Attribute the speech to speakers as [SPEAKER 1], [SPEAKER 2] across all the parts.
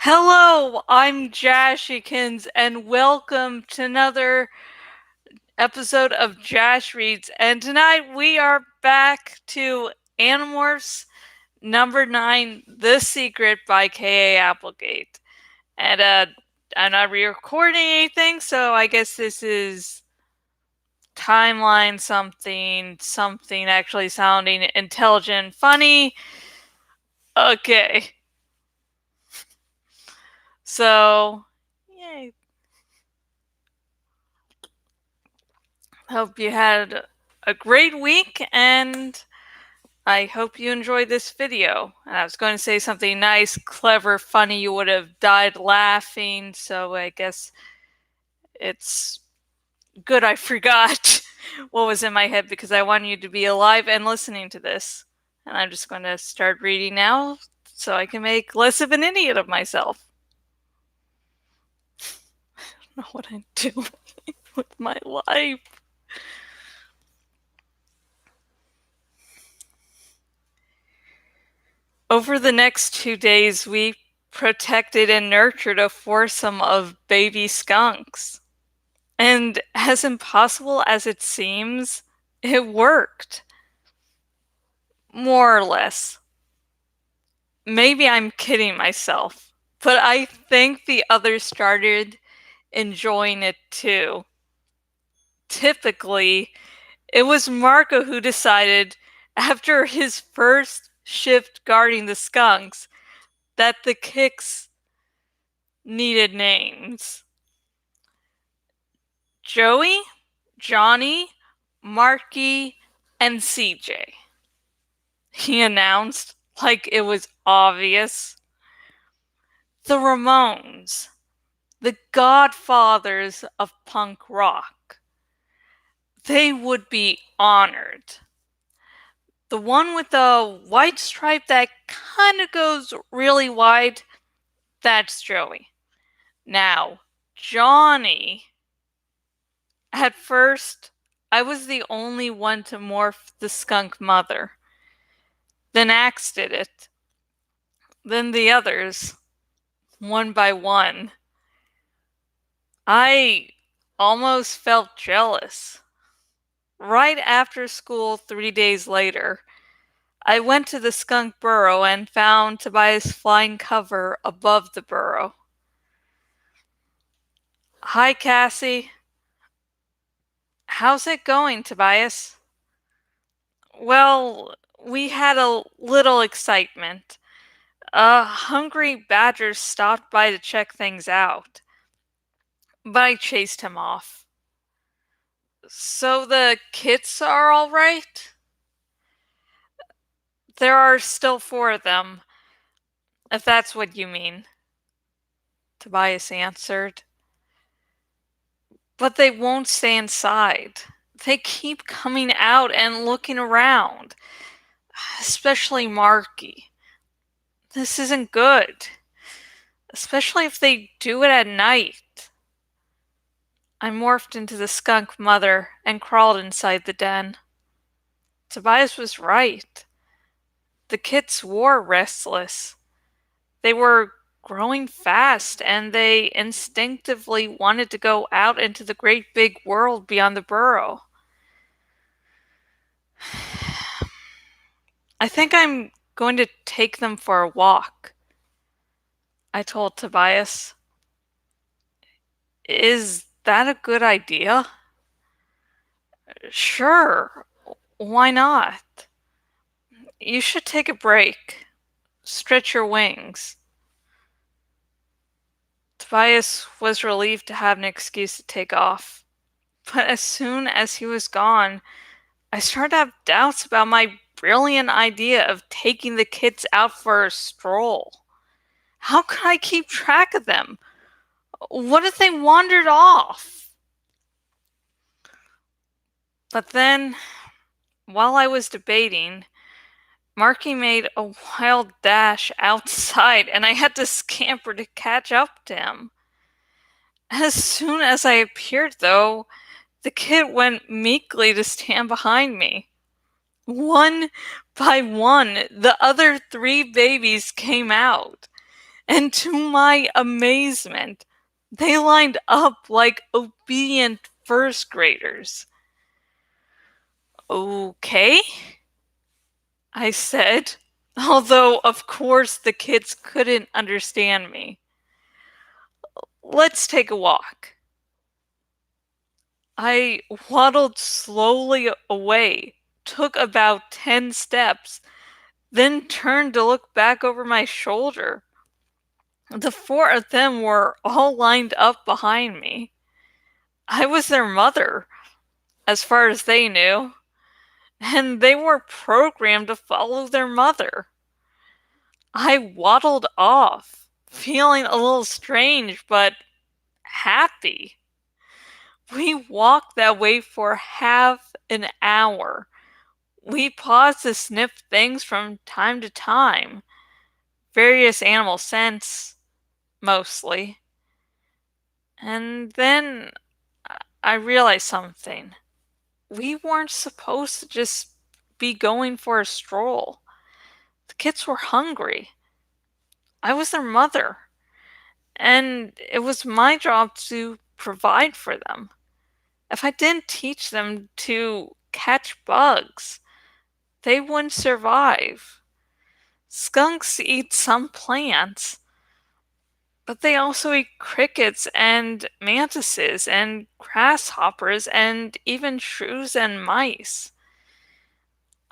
[SPEAKER 1] Hello, I'm Jashikins, and welcome to another episode of Jash Reads. And tonight we are back to Animorphs number 9, The Secret by K.A. Applegate. And I'm not re-recording anything, so I guess this is timeline something actually sounding intelligent, funny. Okay. So, yay. Hope you had a great week, and I hope you enjoyed this video. And I was going to say something nice, clever, funny. You would have died laughing, so I guess it's good I forgot what was in my head because I want you to be alive and listening to this. And I'm just going to start reading now so I can make less of an idiot of myself. I don't know what I'm doing with my life. Over the next 2 days, we protected and nurtured a foursome of baby skunks. And as impossible as it seems, it worked. More or less. Maybe I'm kidding myself, but I think the others started enjoying it too. Typically, it was Marco who decided, after his first shift guarding the skunks, that the kicks needed names. Joey, Johnny, Marky, and CJ. He announced like it was obvious. The Ramones, the godfathers of punk rock. They would be honored. The one with the white stripe that kind of goes really wide, that's Joey. Now, Johnny. At first, I was the only one to morph the skunk mother. Then Axe did it. Then the others, one by one. I almost felt jealous. Right after school 3 days later, I went to the skunk burrow and found Tobias flying cover above the burrow. Hi, Cassie. How's it going, Tobias? Well, we had a little excitement. A hungry badger stopped by to check things out, but I chased him off. So the kits are all right? There are still 4 of them, if that's what you mean, Tobias answered. But they won't stay inside. They keep coming out and looking around, especially Marky. This isn't good, especially if they do it at night. I morphed into the skunk mother and crawled inside the den. Tobias was right. The kits were restless. They were growing fast, and they instinctively wanted to go out into the great big world beyond the burrow. I think I'm going to take them for a walk, I told Tobias. Is that a good idea? Sure. Why not? You should take a break. Stretch your wings. Tobias was relieved to have an excuse to take off. But as soon as he was gone, I started to have doubts about my brilliant idea of taking the kids out for a stroll. How could I keep track of them? What if they wandered off? But then, while I was debating, Marky made a wild dash outside, and I had to scamper to catch up to him. As soon as I appeared, though, the kid went meekly to stand behind me. One by one, the other 3 babies came out. And to my amazement, they lined up like obedient first graders. Okay, I said, although of course the kids couldn't understand me. Let's take a walk. I waddled slowly away, took about 10 steps, then turned to look back over my shoulder. The four of them were all lined up behind me. I was their mother, as far as they knew, and they were programmed to follow their mother. I waddled off, feeling a little strange, but happy. We walked that way for half an hour. We paused to sniff things from time to time, various animal scents, mostly. And then I realized something. We weren't supposed to just be going for a stroll. The kids were hungry. I was their mother, and it was my job to provide for them. If I didn't teach them to catch bugs, they wouldn't survive. Skunks eat some plants, but they also eat crickets and mantises and grasshoppers and even shrews and mice.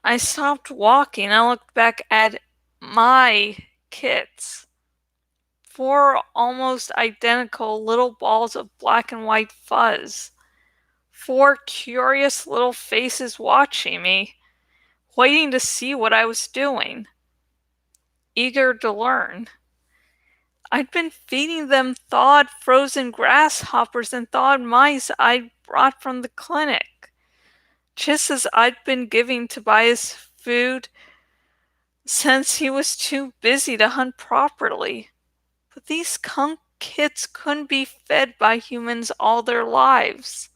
[SPEAKER 1] I stopped walking and looked back at my kits. Four almost identical little balls of black and white fuzz. Four curious little faces watching me, waiting to see what I was doing, eager to learn. I'd been feeding them thawed frozen grasshoppers and thawed mice I'd brought from the clinic, just as I'd been giving Tobias food since he was too busy to hunt properly. But these skunk kids couldn't be fed by humans all their lives.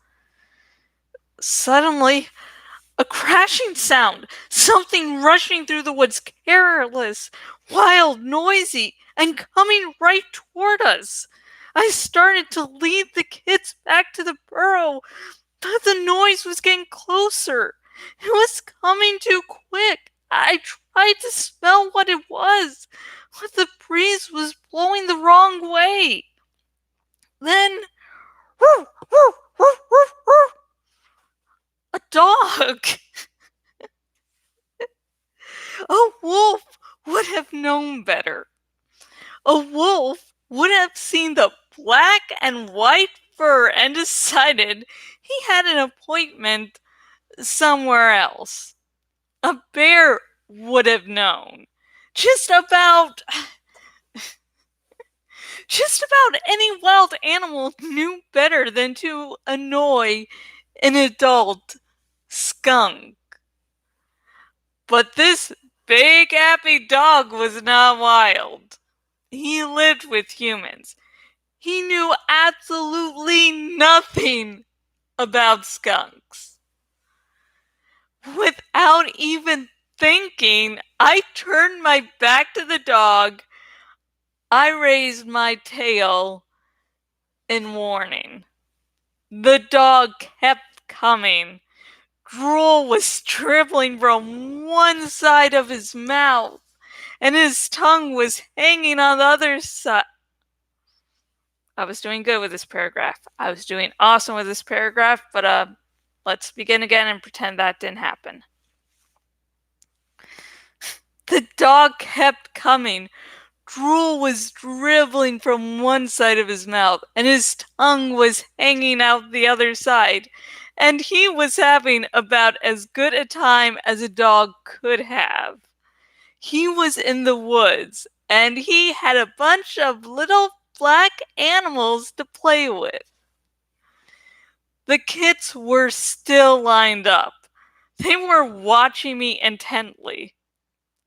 [SPEAKER 1] Suddenly, a crashing sound, something rushing through the woods, careless, wild, noisy, and coming right toward us. I started to lead the kids back to the burrow, but the noise was getting closer. It was coming too quick. I tried to smell what it was, but the breeze was blowing the wrong way. Then, whoo, whoo, whoo, whoo, whoo, a dog. A wolf would have known better. A wolf would have seen the black and white fur and decided he had an appointment somewhere else. A bear would have known. Just about any wild animal knew better than to annoy an adult skunk. But this big happy dog was not wild. He lived with humans. He knew absolutely nothing about skunks. Without even thinking, I turned my back to the dog. I raised my tail in warning. The dog kept coming. Drool was dribbling from one side of his mouth, and his tongue was hanging on the other side. I was doing good with this paragraph. I was doing awesome with this paragraph, but let's begin again and pretend that didn't happen. The dog kept coming. Drool was dribbling from one side of his mouth, and his tongue was hanging out the other side. And he was having about as good a time as a dog could have. He was in the woods, and he had a bunch of little black animals to play with. The kids were still lined up. They were watching me intently.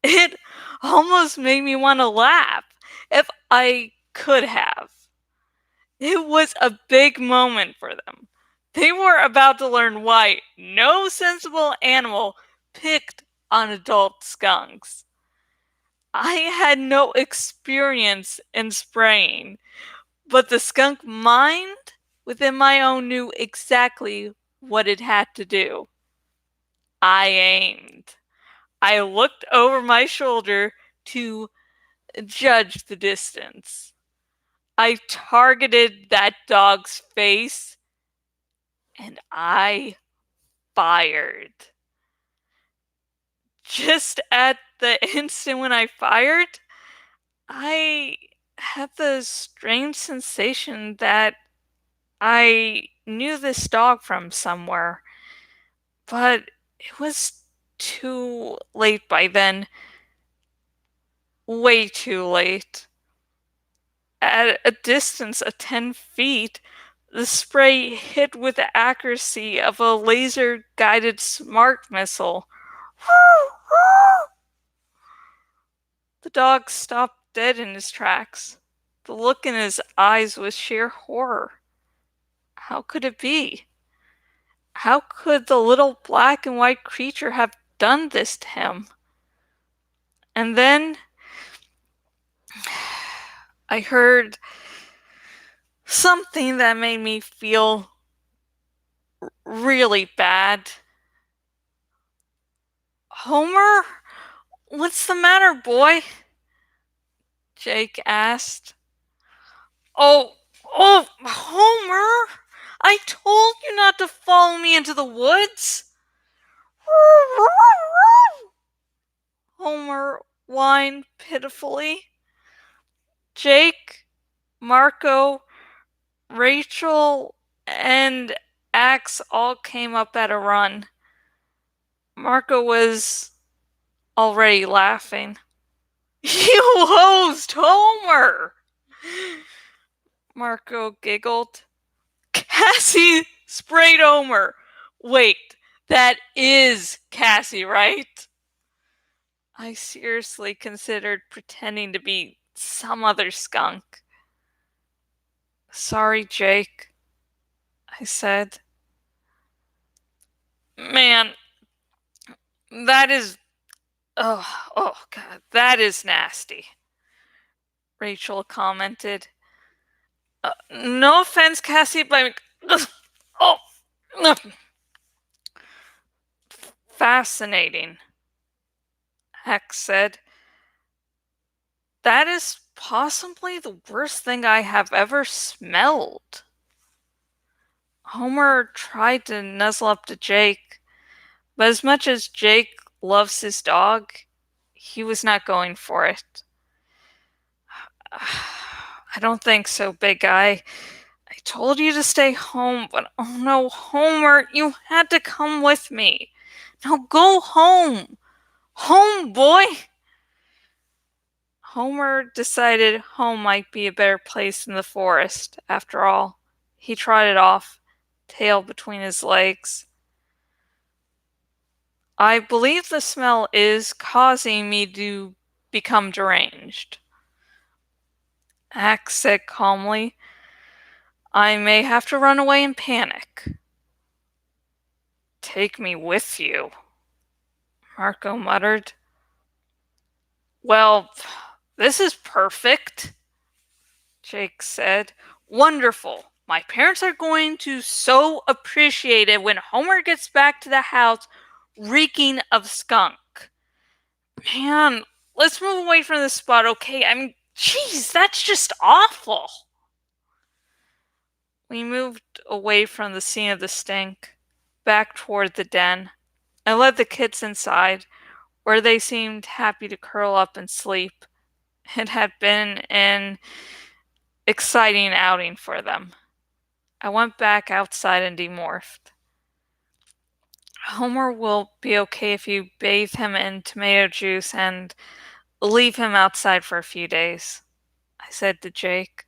[SPEAKER 1] It almost made me want to laugh, if I could have. It was a big moment for them. They were about to learn why no sensible animal picked on adult skunks. I had no experience in spraying, but the skunk mind within my own knew exactly what it had to do. I aimed. I looked over my shoulder to judge the distance. I targeted that dog's face and I fired. Just at the instant when I fired, I had the strange sensation that I knew this dog from somewhere, but it was too late by then. Way too late. At a distance of 10 feet, the spray hit with the accuracy of a laser-guided smart missile. The dog stopped dead in his tracks. The look in his eyes was sheer horror. How could it be? How could the little black and white creature have done this to him? And then I heard something that made me feel really bad. Homer? What's the matter, boy? Jake asked. Oh, Homer! I told you not to follow me into the woods! Homer whined pitifully. Jake, Marco, Rachel, and Axe all came up at a run. Marco was already laughing. You hosed Homer! Marco giggled. Cassie sprayed Homer. Wait, that is Cassie, right? I seriously considered pretending to be some other skunk. Sorry, Jake, I said. Man, that is. Oh, God, that is nasty, Rachel commented. No offense, Cassie, but. Oh, fascinating, Hex said. That is possibly the worst thing I have ever smelled. Homer tried to nuzzle up to Jake, but as much as Jake loves his dog, he was not going for it. I don't think so, big guy. I told you to stay home, but oh no, Homer, you had to come with me. Now go home. Home, boy. Homer decided home might be a better place than the forest, after all. He trotted off, tail between his legs. I believe the smell is causing me to become deranged, Axe said calmly. I may have to run away in panic. Take me with you, Marco muttered. Well, this is perfect, Jake said. Wonderful. My parents are going to so appreciate it when Homer gets back to the house reeking of skunk. Man, let's move away from this spot, okay? I mean, jeez, that's just awful. We moved away from the scene of the stink, back toward the den. I led the kids inside, where they seemed happy to curl up and sleep. It had been an exciting outing for them. I went back outside and demorphed. Homer will be okay if you bathe him in tomato juice and leave him outside for a few days, I said to Jake.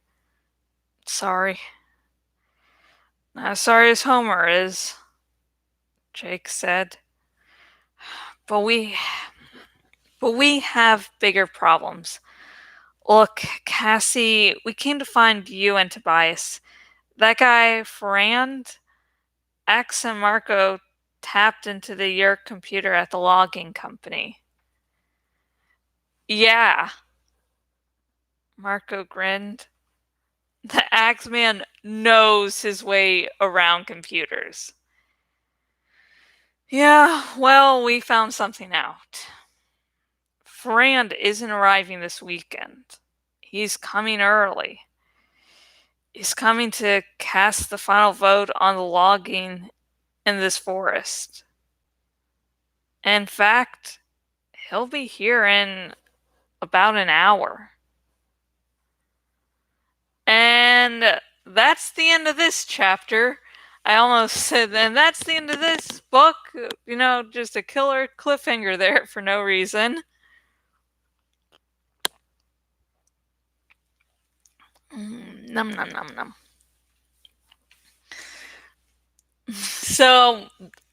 [SPEAKER 1] Sorry. Not as sorry as Homer is, Jake said. But we have bigger problems. Look, Cassie, we came to find you and Tobias. That guy, Ferrand, X and Marco tapped into the Yerk computer at the logging company. Yeah. Marco grinned. The Axeman knows his way around computers. Yeah, well, we found something out. Frand isn't arriving this weekend. He's coming early. He's coming to cast the final vote on the logging in this forest. In fact, he'll be here in about an hour. And that's the end of this chapter. I almost said, and that's the end of this book. You know, just a killer cliffhanger there for no reason. Num num num num. So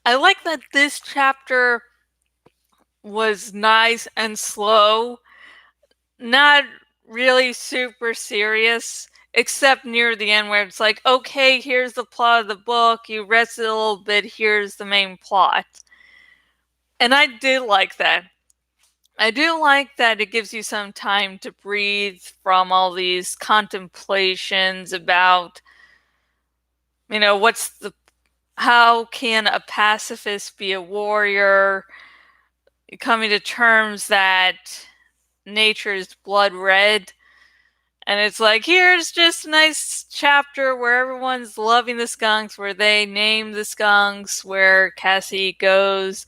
[SPEAKER 1] I like that this chapter was nice and slow, not really super serious, except near the end where it's like, okay, here's the plot of the book, you rested a little bit, here's the main plot. And I do like that. I do like that it gives you some time to breathe from all these contemplations about, you know, how can a pacifist be a warrior? Coming to terms that nature is blood red. And it's like, here's just a nice chapter where everyone's loving the skunks, where they name the skunks, where Cassie goes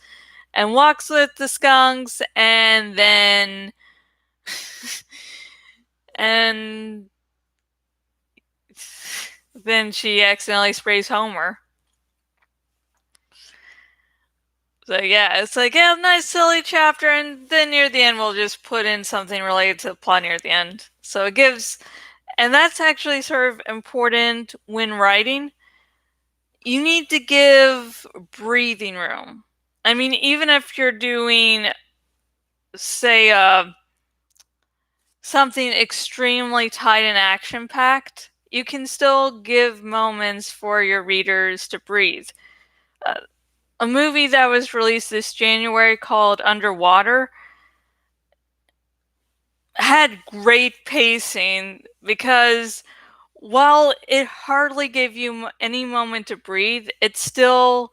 [SPEAKER 1] and walks with the skunks, and then and then she accidentally sprays Homer. So yeah, it's like, yeah, nice silly chapter, and then near the end we'll just put in something related to the plot near the end. So it gives, and that's actually sort of important when writing. You need to give breathing room. I mean, even if you're doing, say, something extremely tight and action packed, you can still give moments for your readers to breathe. A movie that was released this January called Underwater had great pacing because while it hardly gave you any moment to breathe, it still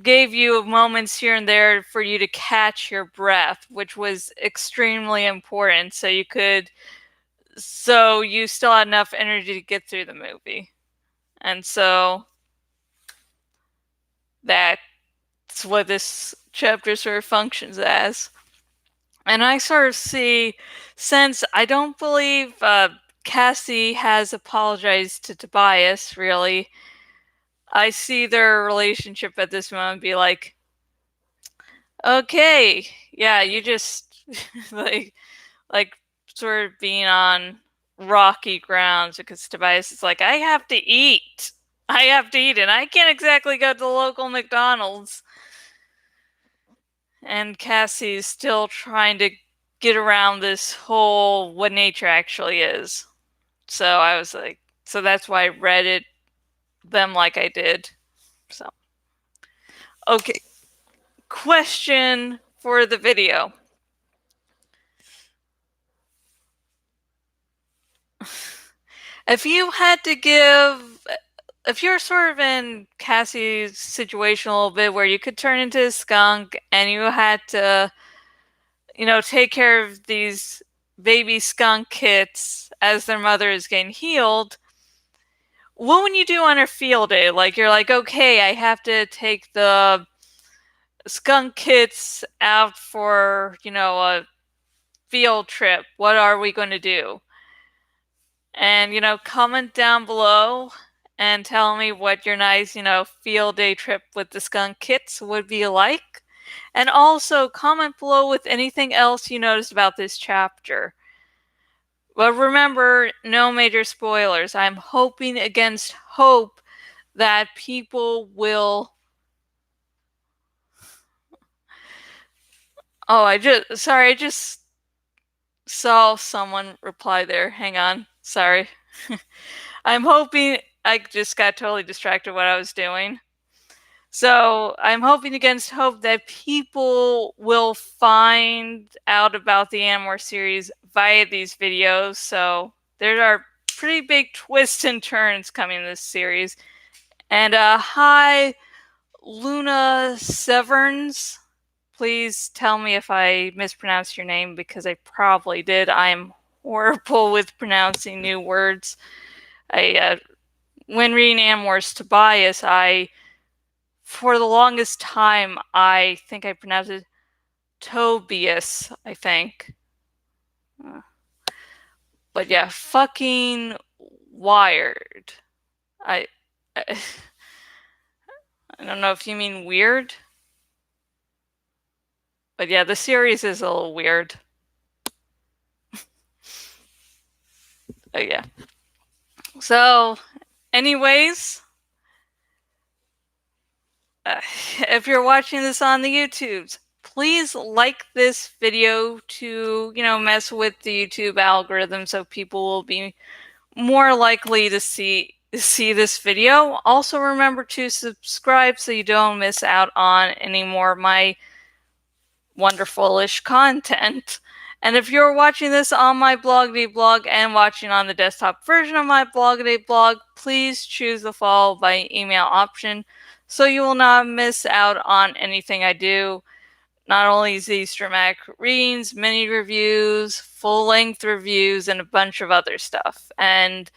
[SPEAKER 1] gave you moments here and there for you to catch your breath, which was extremely important so you still had enough energy to get through the movie. And so that's what this chapter sort of functions as. And I sort of see, since I don't believe Cassie has apologized to Tobias, really, I see their relationship at this moment be like, okay, yeah, you just like like sort of being on rocky grounds because Tobias is like, I have to eat. I have to eat, and I can't exactly go to the local McDonald's. And Cassie's still trying to get around this whole what nature actually is. So I was like, so that's why I read it them like I did. So, okay. Question for the video. If you had to give, if you're sort of in Cassie's situation a little bit where you could turn into a skunk and you had to, you know, take care of these baby skunk kits as their mother is getting healed, what would you do on a field day? Like, you're like, okay, I have to take the skunk kits out for, you know, a field trip. What are we going to do? And, you know, comment down below and tell me what your nice, you know, field day trip with the skunk kits would be like. And also comment below with anything else you noticed about this chapter. But remember, no major spoilers. I'm hoping against hope that people will. Oh, I just saw someone reply there. Hang on. Sorry. I'm hoping I just got totally distracted what I was doing. So I'm hoping against hope that people will find out about the Animorphs series via these videos. So there are pretty big twists and turns coming in this series. And hi, Luna Severns. Please tell me if I mispronounced your name, because I probably did. I'm horrible with pronouncing new words. When reading Animorphs Tobias, for the longest time, I think I pronounced it Tobias, I think. But yeah, fucking wired. I, I, I don't know if you mean weird. But yeah, the series is a little weird. But yeah. So, anyways, if you're watching this on the YouTubes, please like this video to, mess with the YouTube algorithm so people will be more likely to see this video. Also, remember to subscribe so you don't miss out on any more of my wonderful-ish content. And if you're watching this on my Bloggity blog and watching on the desktop version of my Bloggity blog, please choose the follow by email option so you will not miss out on anything I do. Not only these dramatic readings, mini reviews, full-length reviews, and a bunch of other stuff. And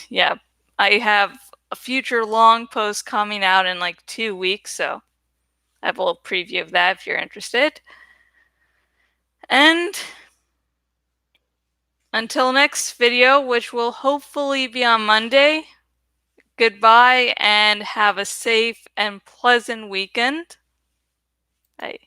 [SPEAKER 1] yeah, I have a future long post coming out in like 2 weeks, so I have a little preview of that if you're interested. And until next video, which will hopefully be on Monday, goodbye and have a safe and pleasant weekend. Bye.